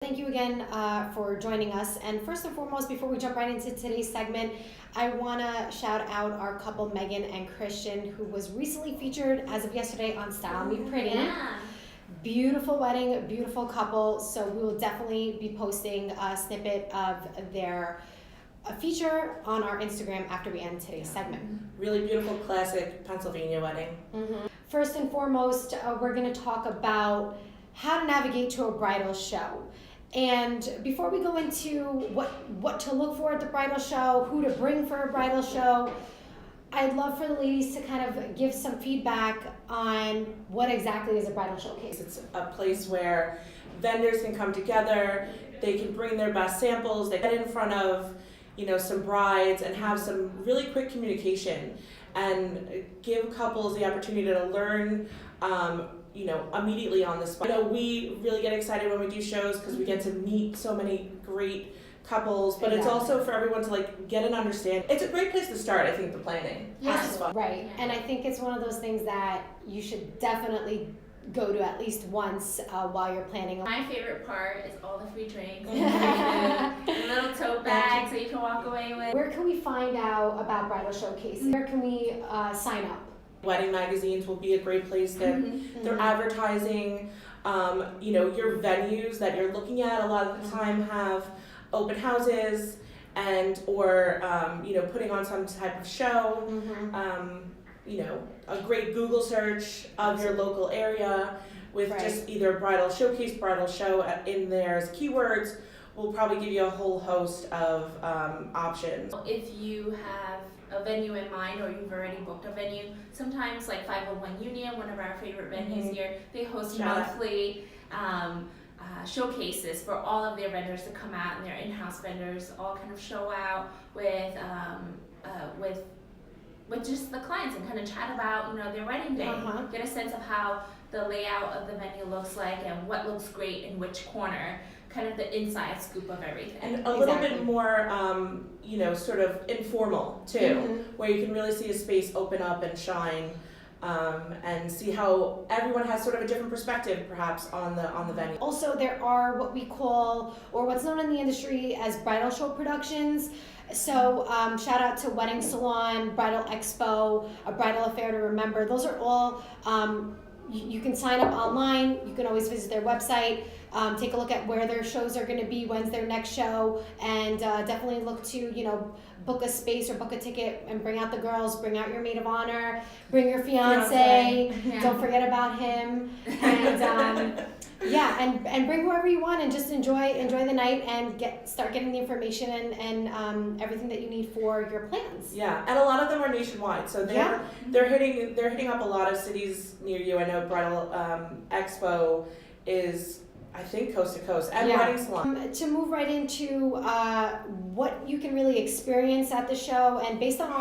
Thank you again for joining us. And first and foremost, before we jump right into today's segment, I want to shout out our couple, Megan and Christian, who was recently featured as of yesterday on Style Me Pretty. Yeah. Beautiful wedding, beautiful couple. So we will definitely be posting a snippet of their feature on our Instagram after we end today's segment. Really beautiful, classic Pennsylvania wedding. Mm-hmm. First and foremost, we're going to talk about how to navigate to a bridal show. And before we go into what to look for at the bridal show, who to bring for a bridal show, I'd love for the ladies to kind of give some feedback on what exactly is a bridal showcase. It's a place where vendors can come together, they can bring their best samples, they get in front of, some brides and have some really quick communication and give couples the opportunity to learn immediately on the spot. We really get excited when we do shows because we get to meet so many great couples, but It's also for everyone to get an understanding. It's a great place to start, I think, the planning. Yes, right. And I think it's one of those things that you should definitely go to at least once while you're planning. My favorite part is all the free drinks and the little tote bags that you can walk away with. Where can we find out about bridal showcases? Where can we sign up? Wedding magazines will be a great place that they're advertising. Your venues that you're looking at a lot of the time have open houses or putting on some type of show. A great Google search of your local area with just either bridal showcase, bridal show in there as keywords will probably give you a whole host of options. If you have a venue in mind or you've already booked a venue, sometimes like 501 Union, one of our favorite venues here, they host monthly showcases for all of their vendors to come out, and their in-house vendors all kind of show out with just the clients and kind of chat about their wedding day, get a sense of how the layout of the venue looks like and what looks great in which corner, kind of the inside scoop of everything. And a little bit more, sort of informal too, where you can really see a space open up and shine, and see how everyone has sort of a different perspective, perhaps, on the venue. Also, there are what we call, or what's known in the industry as bridal show productions. So shout out to Wedding Salon, Bridal Expo, A Bridal Affair to Remember. Those are all, you can sign up online. You can always visit their website, take a look at where their shows are going to be, when's their next show, and definitely look to, book a space or book a ticket and bring out the girls, bring out your maid of honor, bring your fiance. Don't forget about him. And and bring whoever you want and just enjoy the night and start getting the information and everything that you need for your plans. Yeah, and a lot of them are nationwide, so they're hitting up a lot of cities near you. I know Bridal Expo is, I think, coast to coast, and Wedding Salon. To move right into what you can really experience at the show, and based on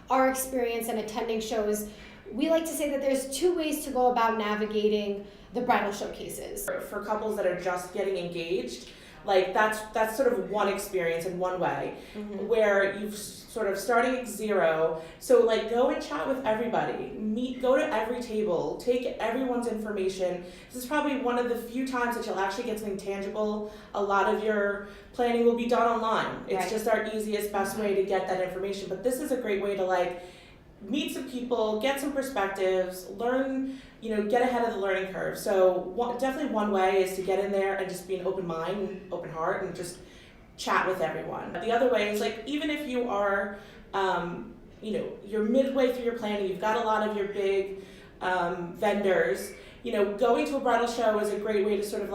our experience and attending shows, we like to say that there's two ways to go about navigating the bridal showcases. For couples that are just getting engaged, that's sort of one experience in one way, where you've sort of starting at zero. So go and chat with everybody, go to every table, take everyone's information. This is probably one of the few times that you'll actually get something tangible. A lot of your planning will be done online. It's just our easiest, best way to get that information. But this is a great way to meet some people, get some perspectives, learn, get ahead of the learning curve. So definitely one way is to get in there and just be an open mind and open heart and just chat with everyone. The other way is even if you are, you're midway through your planning, you've got a lot of your big vendors, going to a bridal show is a great way to sort of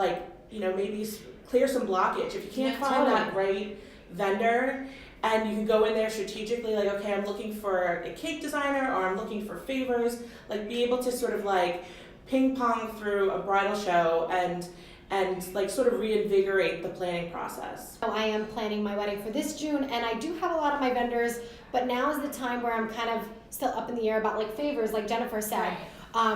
maybe clear some blockage. If you can't find that right vendor, and you can go in there strategically, okay, I'm looking for a cake designer or I'm looking for favors, be able to sort of ping pong through a bridal show and sort of reinvigorate the planning process. I am planning my wedding for this June, and I do have a lot of my vendors, but now is the time where I'm kind of still up in the air about favors, like Jennifer said.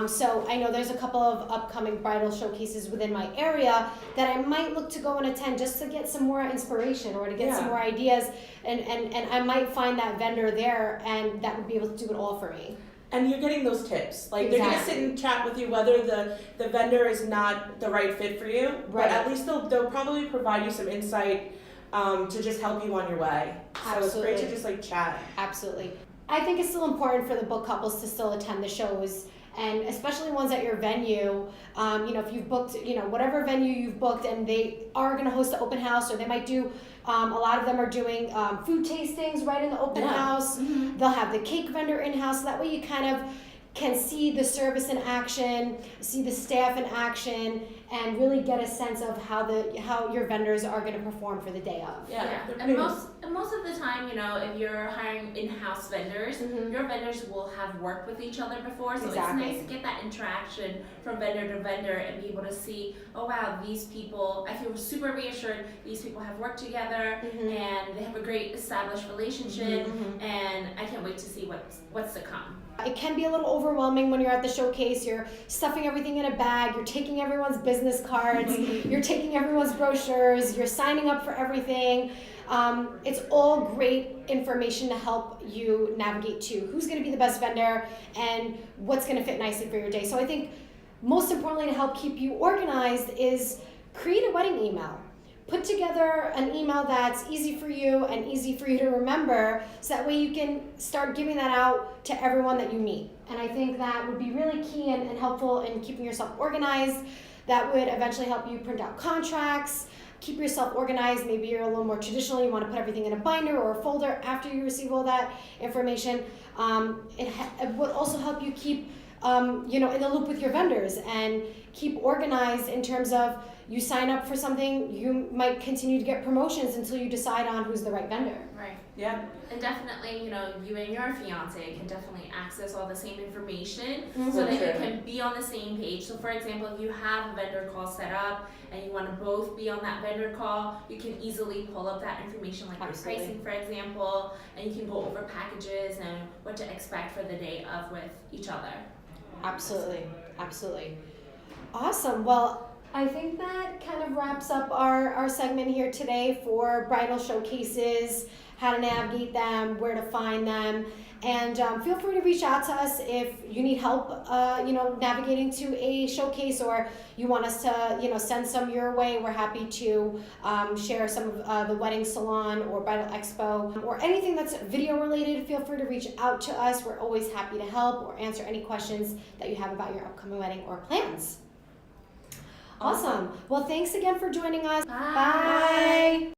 So I know there's a couple of upcoming bridal showcases within my area that I might look to go and attend just to get some more inspiration or to get some more ideas, and I might find that vendor there, and that would be able to do it all for me. and you're getting those tips. Like they're gonna sit and chat with you whether the vendor is not the right fit for you, but at least they'll probably provide you some insight to just help you on your way. So it's great to just like chat. Absolutely. I think it's still important for the book couples to still attend the shows, and especially ones at your venue. If you've booked, whatever venue you've booked, and they are going to host an open house, or they might do, a lot of them are doing food tastings right in the open house. Mm-hmm. They'll have the cake vendor in-house, so that way you kind of can see the service in action, see the staff in action, and really get a sense of how your vendors are going to perform for the day of. Yeah. And most of the time, if you're hiring in-house vendors, mm-hmm. your vendors will have worked with each other before, so it's nice to get that interaction from vendor to vendor and be able to see, oh wow, these people, I feel super reassured, these people have worked together, mm-hmm. and they have a great established relationship, mm-hmm. and I can't wait to see what's to come. It can be a little overwhelming when you're at the showcase. You're stuffing everything in a bag, you're taking everyone's business cards, you're taking everyone's brochures, you're signing up for everything. It's all great information to help you navigate to who's going to be the best vendor and what's going to fit nicely for your day. So I think most importantly, to help keep you organized, is create a wedding email. Put together an email that's easy for you and easy for you to remember, so that way you can start giving that out to everyone that you meet. And I think that would be really key and helpful in keeping yourself organized. That would eventually help you print out contracts, keep yourself organized. Maybe you're a little more traditional, you want to put everything in a binder or a folder after you receive all that information. It would also help you keep in the loop with your vendors and keep organized in terms of, you sign up for something, you might continue to get promotions until you decide on who's the right vendor. Right. Yeah. And definitely, you and your fiance can definitely access all the same information, mm-hmm. so that you can be on the same page. So for example, if you have a vendor call set up and you want to both be on that vendor call, you can easily pull up that information, like your pricing, for example, and you can go over packages and what to expect for the day of with each other. Absolutely. Absolutely. Awesome. Well, I think that kind of wraps up our segment here today for bridal showcases, how to navigate them, where to find them, and feel free to reach out to us if you need help, navigating to a showcase, or you want us to, send some your way. We're happy to share some of the wedding salon or bridal expo or anything that's video related. Feel free to reach out to us. We're always happy to help or answer any questions that you have about your upcoming wedding or plans. Awesome. Well, thanks again for joining us. Bye.